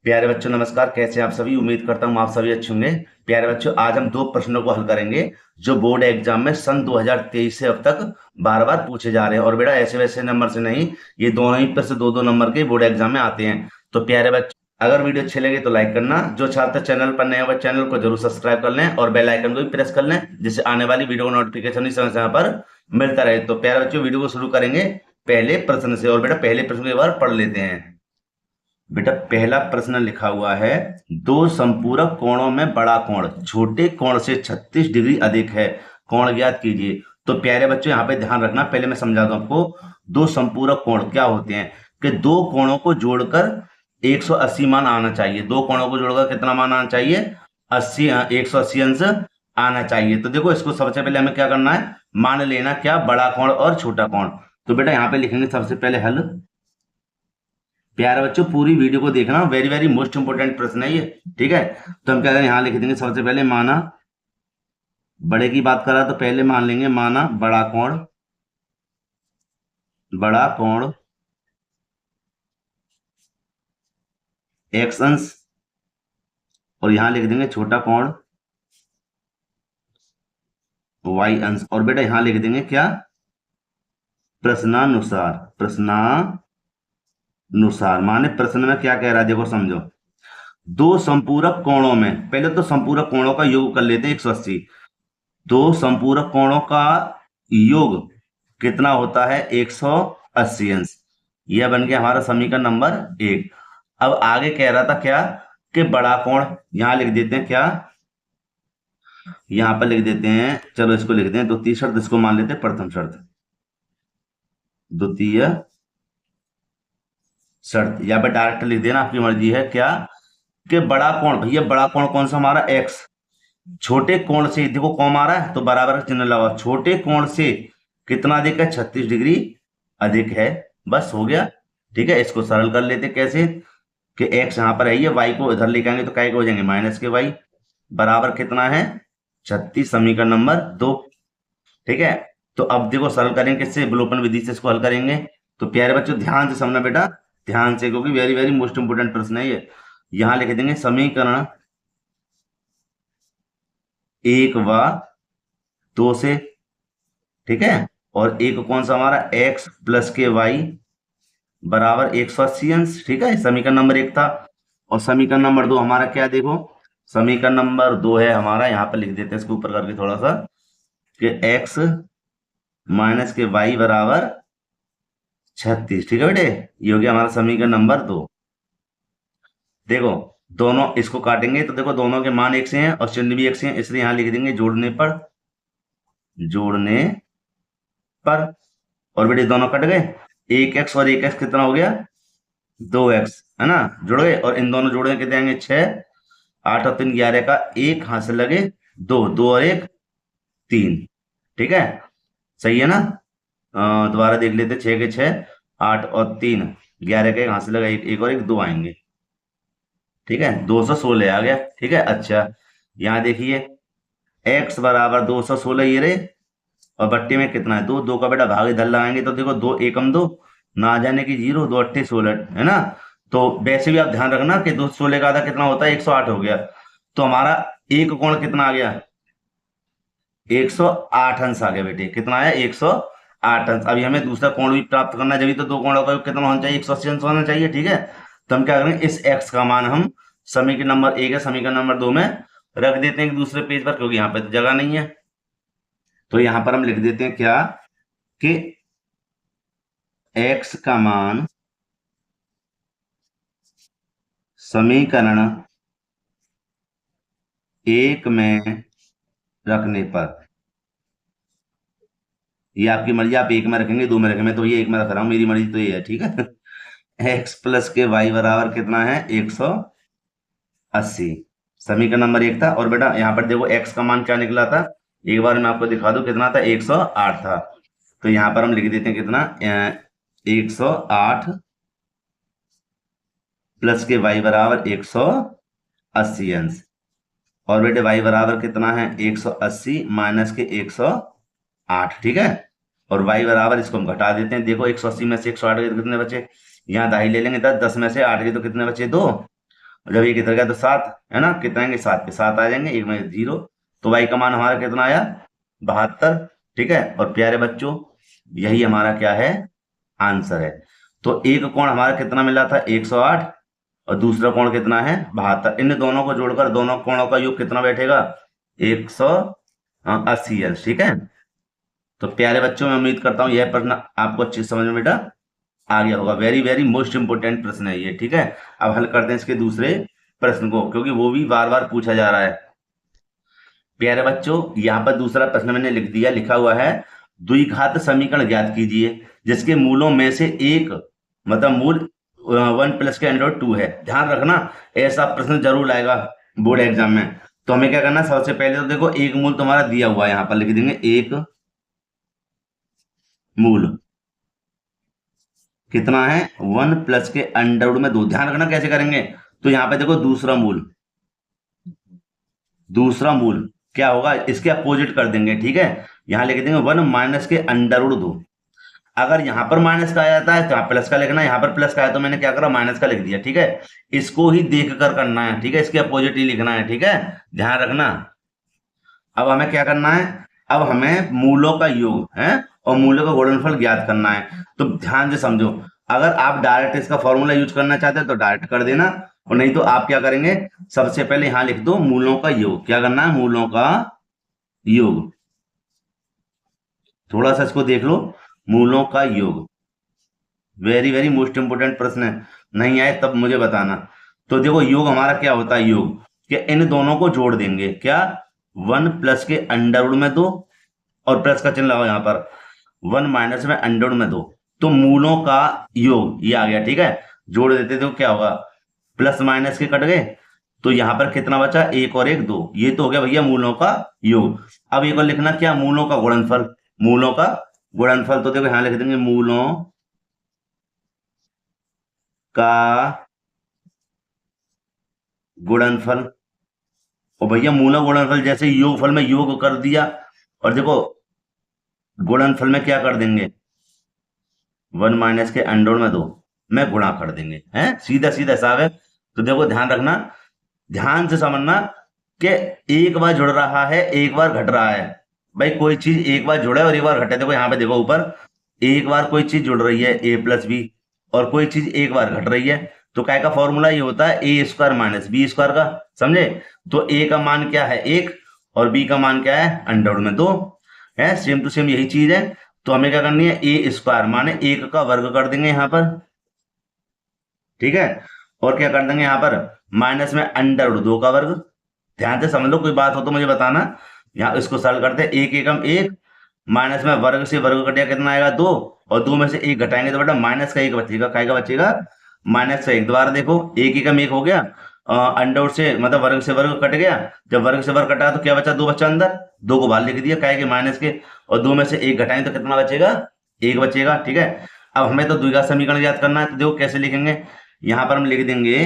प्यारे बच्चों नमस्कार। कैसे हैं आप सभी? उम्मीद करता हूँ आप सभी अच्छे होंगे। प्यारे बच्चों, आज हम दो प्रश्नों को हल करेंगे जो बोर्ड एग्जाम में सन 2023 से अब तक बार बार पूछे जा रहे हैं। और बेटा ऐसे वैसे नंबर से नहीं, ये दोनों ही प्लस दो दो नंबर के बोर्ड एग्जाम में आते हैं। तो प्यारे बच्चों, अगर वीडियो अच्छे लगे तो लाइक करना, जो छात्र चैनल पर नए हुए चैनल को जरूर सब्सक्राइब कर लें और बेल आइकन को भी प्रेस कर लें, जिससे आने वाली वीडियो को नोटिफिकेशन समय समय पर मिलता रहे। तो प्यारे बच्चों, वीडियो को शुरू करेंगे पहले प्रश्न से। और बेटा पहले प्रश्न को एक बार पढ़ लेते हैं। बेटा पहला प्रश्न लिखा हुआ है, दो संपूरक कोणों में बड़ा कोण छोटे कोण से 36 डिग्री अधिक है, कोण ज्ञात कीजिए। तो प्यारे बच्चों यहाँ पे ध्यान रखना, पहले मैं समझा दूं आपको। दो संपूरक कोण क्या होते हैं कि दो कोणों को जोड़कर 180 मान आना चाहिए। दो कोणों को जोड़कर कितना मान आना चाहिए? 80, 180 अंश आना चाहिए। तो देखो, इसको सबसे पहले हमें क्या करना है, मान लेना क्या, बड़ा कोण और छोटा कोण। तो बेटा यहाँ पे लिखेंगे सबसे पहले हल। प्यारे बच्चों पूरी वीडियो को देखना, वेरी वेरी मोस्ट इंपोर्टेंट प्रश्न है ये, ठीक है। तो हम क्या करें, यहां लिख देंगे सबसे पहले माना, बड़े की बात करा तो पहले मान लेंगे माना बड़ा कोण, बड़ा कोण एक्स अंश, और यहां लिख देंगे छोटा कोण वाई अंश। और बेटा यहां लिख देंगे क्या, प्रश्नानुसार। प्रश्नानुसार माने प्रश्न में क्या कह रहा है, देखो समझो। दो संपूरक कोणों में, पहले तो संपूरक कोणों का योग कर लेते हैं 180। दो संपूरक कोणों का योग कितना होता है? 180 अंश। यह बन गया हमारा समीकरण नंबर 1। अब आगे कह रहा था क्या कि बड़ा कोण, यहां लिख देते हैं क्या, यहां पर लिख देते हैं, चलो इसको लिख दें द्वितीय शर्त, इसको मान लेते हैं प्रथम शर्त, द्वितीय शर्त। या पर डायरेक्ट लिख देना, आपकी मर्जी है क्या, कि बड़ा कोण, भैया बड़ा कोण कौन सा हमारा? एक्स। छोटे कोण से, देखो कौन आ रहा है तो बराबर का चिन्ह लगा, छोटे कोण से कितना अधिक है? 36 डिग्री अधिक है। बस हो गया, ठीक है। इसको सरल कर लेते कैसे, कि x यहां पर है, ये y को इधर लेके आएंगे तो क्या हो जाएंगे, माइनस के y, बराबर कितना है? 36, समीकरण नंबर 2, ठीक है। तो अब देखो सरल करेंगे किससे, विलोपन विधि से इसको हल करेंगे। तो प्यारे बच्चों ध्यान से समझना बेटा, ध्यान से, क्योंकि वेरी वेरी मोस्ट इंपोर्टेंट प्रश्न है ये। यहां लिख देंगे समीकरण 1 व 2 से, ठीक है। और एक कौन सा हमारा, x प्लस के वाई बराबर 180 अंश, ठीक है। समीकरण नंबर 1 था। और समीकरण नंबर 2 हमारा क्या, देखो समीकरण नंबर 2 है हमारा, यहाँ पर लिख देते हैं इसको ऊपर करके थोड़ा सा, कि x माइनस के वाई बराबर 36, ठीक है बेटे। ये हो गया हमारा समीकरण नंबर 2। देखो दोनों इसको काटेंगे तो देखो दोनों के मान एक से हैं और चिन्ह भी एक से हैं, इसलिए यहां लिख देंगे जोड़ने पर, जोड़ने पर। और बेटे दोनों कट गए, एक एक्स और एक एक्स कितना हो गया? 2x, है ना, जुड़ गए। और इन दोनों जोड़े कितने आएंगे? 6, 8 और 3 11 का एक हाथ से लगे 2, 2 और 1 3, ठीक है। सही है ना? दोबारा देख लेते, 6 के 6, 8 और 3 11 का एक हाथ से लगा, एक और एक 2 आएंगे, ठीक है। 216 आ गया, ठीक है। अच्छा यहाँ देखिए, x बराबर 216 ये रहे, और बट्टे में कितना है? 2, 2 का बेटा भाग इधर लगाएंगे तो देखो 2 एकम 2, ना जाने की 0, 2 अट्ठे 16, है ना। तो वैसे भी आप ध्यान रखना कि 216 का आधा कितना होता है? 108 हो गया। तो हमारा एक कोण कितना आ गया? 108 अंश आ गया बेटे। कितना आया? 108 अंश। अभी हमें दूसरा कोण भी प्राप्त करना है, जब तो दो कोणों का योग कितना होना चाहिए? 180 अंश होना चाहिए, ठीक है। तो हम क्या करेंगे, इस x का मान हम समीकरण नंबर 1 है, समीकरण नंबर 2 में रख देते हैं दूसरे पेज पर, क्योंकि यहाँ पे तो जगह नहीं है। तो यहां पर हम लिख देते हैं क्या, कि x का मान समीकरण 1 में रखने पर, ये आपकी मर्जी, आप 1 में रखेंगे 2 में रखेंगे, तो ये 1 में रख रहा हूं, मेरी मर्जी तो ये है, ठीक है। x प्लस के वाई बराबर कितना है? 180, समीकरण नंबर 1 था। और बेटा यहाँ पर देखो x का मान क्या निकला था, एक बार मैं आपको दिखा दूं, कितना था? 108 था। तो यहाँ पर हम लिख देते हैं कितना, 108 प्लस के वाई बराबर 180 अंश। और बेटे y बराबर कितना है? 180 माइनस के 108, ठीक है। और y बराबर, इसको हम घटा देते हैं, देखो 180 में से 108 के तो कितने बचे? यहाँ दाही ले लेंगे 10, 10 में से 8 के तो कितने बचे? 2। जब एक इधर गया तो 7 है ना, कितना आएंगे 7 के 7 आ जाएंगे, 1 में 0। तो y का मान हमारा कितना आया 72। ठीक है, और प्यारे बच्चों यही हमारा क्या है आंसर है। तो एक कोण हमारा कितना मिला था 108 और दूसरा कोण कितना है 72। इन दोनों को जोड़कर दोनों कोणों का योग कितना बैठेगा 180 अंश। ठीक है, तो प्यारे बच्चों मैं उम्मीद करता हूं यह प्रश्न आपको अच्छी समझ में बेटा आ गया होगा। वेरी वेरी मोस्ट इंपोर्टेंट प्रश्न है ये। ठीक है, अब हल करते हैं इसके दूसरे प्रश्न को, क्योंकि वो भी बार बार पूछा जा रहा है। प्यारे बच्चों यहाँ पर दूसरा प्रश्न मैंने लिख दिया, लिखा हुआ है द्विघात समीकरण ज्ञात कीजिए जिसके मूलों में से एक मतलब मूल 1 प्लस के अंडर 2 है। ध्यान रखना ऐसा प्रश्न जरूर आएगा बोर्ड एग्जाम में। तो हमें क्या करना है, सबसे पहले तो देखो एक मूल तुम्हारा दिया हुआ है, यहाँ पर लिख देंगे एक मूल कितना है 1 प्लस के अंडर में 2। ध्यान रखना कैसे करेंगे, तो यहाँ पे देखो दूसरा मूल क्या होगा इसके अपोजिट कर देंगे। ठीक है, यहां लिख देंगे 1 माइनस के अंडर 2। अगर यहां पर माइनस का आ जाता है तो यहाँ प्लस का लिखना है, यहां पर प्लस का है तो मैंने क्या करा माइनस का लिख दिया। ठीक है, इसको ही देख कर करना है। ठीक है, इसके अपोजिट ही लिखना है। ठीक है, ध्यान रखना। अब हमें क्या करना है, अब हमें मूलों का योग है और मूलों का गुणनफल ज्ञात करना है। तो ध्यान से समझो, अगर आप डायरेक्ट इसका फॉर्मूला यूज करना चाहते हैं तो डायरेक्ट कर देना, और नहीं तो आप क्या करेंगे सबसे पहले यहां लिख दो मूलों का योग। क्या करना है मूलों का योग, थोड़ा सा इसको देख लो, मूलों का योग वेरी वेरी मोस्ट इंपोर्टेंट प्रश्न है, नहीं आए तब मुझे बताना। तो देखो योग हमारा क्या होता है, योग कि इन दोनों को जोड़ देंगे। क्या 1 प्लस के अंडर में 2 और प्लस का चिन्ह लगाओ यहाँ पर 1 माइनस में अंडर में 2, तो मूलों का योग ये आ गया। ठीक है, जोड़ देते तो क्या होगा प्लस माइनस के कट गए, तो यहां पर कितना बचा 1 और 1 2। ये तो हो गया भैया मूलों का योग। अब एक और लिखना क्या मूलों का गुणनफल, मूलों का गुणनफल। तो देखो यहां लिख देंगे मूलों का गुणनफल। और भैया मूलों गुणनफल जैसे योगफल में योग कर दिया, और देखो गुणनफल में क्या कर देंगे 1 माइनस के अंडर में 2 में गुणा कर देंगे, हैं सीधा सीधा हिसाब है। तो देखो ध्यान रखना, ध्यान से समझना कि एक बार जुड़ रहा है एक बार घट रहा है। भाई कोई चीज एक बार जुड़े और एक बार घटे, देखो यहाँ पे देखो ऊपर एक बार कोई चीज जुड़ रही है a प्लस बी, और कोई चीज एक बार घट रही है। तो काय का फॉर्मूला ये होता है ए स्क्वायर माइनस बी स्क्वायर का, समझे। तो a का मान क्या है 1 और b का मान क्या है अंडर में 2 है, सेम टू सेम यही चीज है। तो हमें क्या करनी है ए स्क्वायर माने 1 का वर्ग कर देंगे यहाँ पर। ठीक है, और क्या कर देंगे यहाँ पर माइनस में अंडर 2 का वर्ग। ध्यान से समझ लो, कोई बात हो तो मुझे बताना। यहाँ इसको सरल करते हैं, एक एकम 1 माइनस में वर्ग से वर्ग कटिया कितना आएगा 2, और 2 में से 1 घटाएंगे तो बेटा माइनस का 1 बचेगा। काय का बचेगा माइनस का 1। दोबारा देखो एक एकम 1 हो गया, अंडर से मतलब वर्ग से वर्ग कट गया, जब वर्ग से वर्ग कटा तो क्या बचा 2 बचा अंदर, 2 को बाहर लिख दिया काय के माइनस के, और 2 में से 1 घटाएंगे तो कितना बचेगा 1 बचेगा। ठीक है, अब हमें तो द्विघात समीकरण याद करना है, तो देखो कैसे लिखेंगे, यहां पर हम लिख देंगे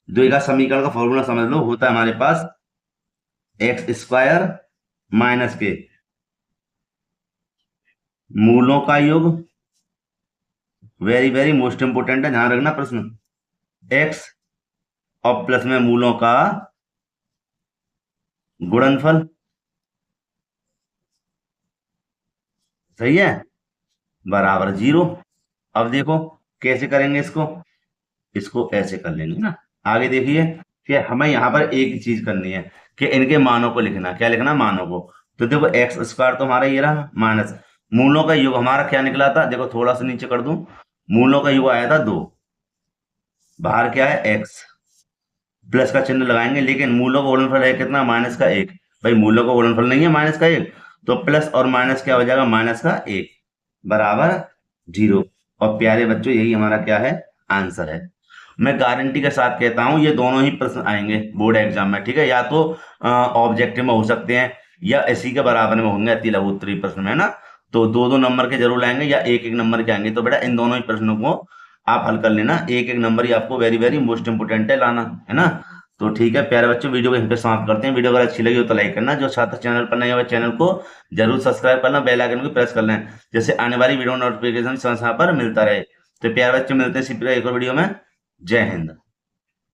द्विघात समीकरण का फॉर्मूला समझ लो, होता है हमारे पास एक्स स्क्वायर माइनस के मूलों का योग, वेरी वेरी मोस्ट इंपोर्टेंट है ध्यान रखना प्रश्न, एक्स और प्लस में मूलों का गुणनफल। सही है, बराबर 0। अब देखो कैसे करेंगे इसको, इसको ऐसे कर लेंगे ना। आगे देखिए कि हमें यहाँ पर एक ही चीज करनी है कि इनके मानों को लिखना, क्या लिखना मानों को। तो देखो एक्स स्क्वायर तो हमारा ये रहा माइनस मूलों का योग हमारा क्या निकला था, देखो थोड़ा सा नीचे कर दूं, मूलों का योग आया था 2, बाहर क्या है एक्स, प्लस का चिन्ह लगाएंगे, लेकिन मूलों का गुणनफल है कितना माइनस का 1। भाई मूलों का गुणनफल नहीं है माइनस का 1, तो प्लस और माइनस क्या हो जाएगा माइनस का 1 बराबर 0। और प्यारे बच्चों यही हमारा क्या है आंसर है। मैं गारंटी के साथ कहता हूं ये दोनों ही प्रश्न आएंगे बोर्ड एग्जाम में। ठीक है, या तो ऑब्जेक्टिव में हो सकते हैं या इसी के बराबर में होंगे अति लघु उत्तरीय प्रश्न में, है ना। तो 2-2 नंबर के जरूर आएंगे या 1-1 नंबर के आएंगे। तो बेटा इन दोनों ही प्रश्नों को आप हल कर लेना, 1-1 नंबर ही आपको वेरी वेरी मोस्ट इंपोर्टेंट है लाना, है ना। तो ठीक है प्यारे बच्चों, वीडियो को यहीं पे समाप्त करते हैं। वीडियो अगर अच्छी लगी हो तो लाइक करना, जो छात्र चैनल पर नए हुए चैनल को जरूर सब्सक्राइब करना, बेल आइकन को प्रेस कर लें, जैसे आने वाली वीडियो नोटिफिकेशन समय पर मिलता रहे। तो प्यारे बच्चों मिलते हैं इसी एक और वीडियो में। जय हिंद।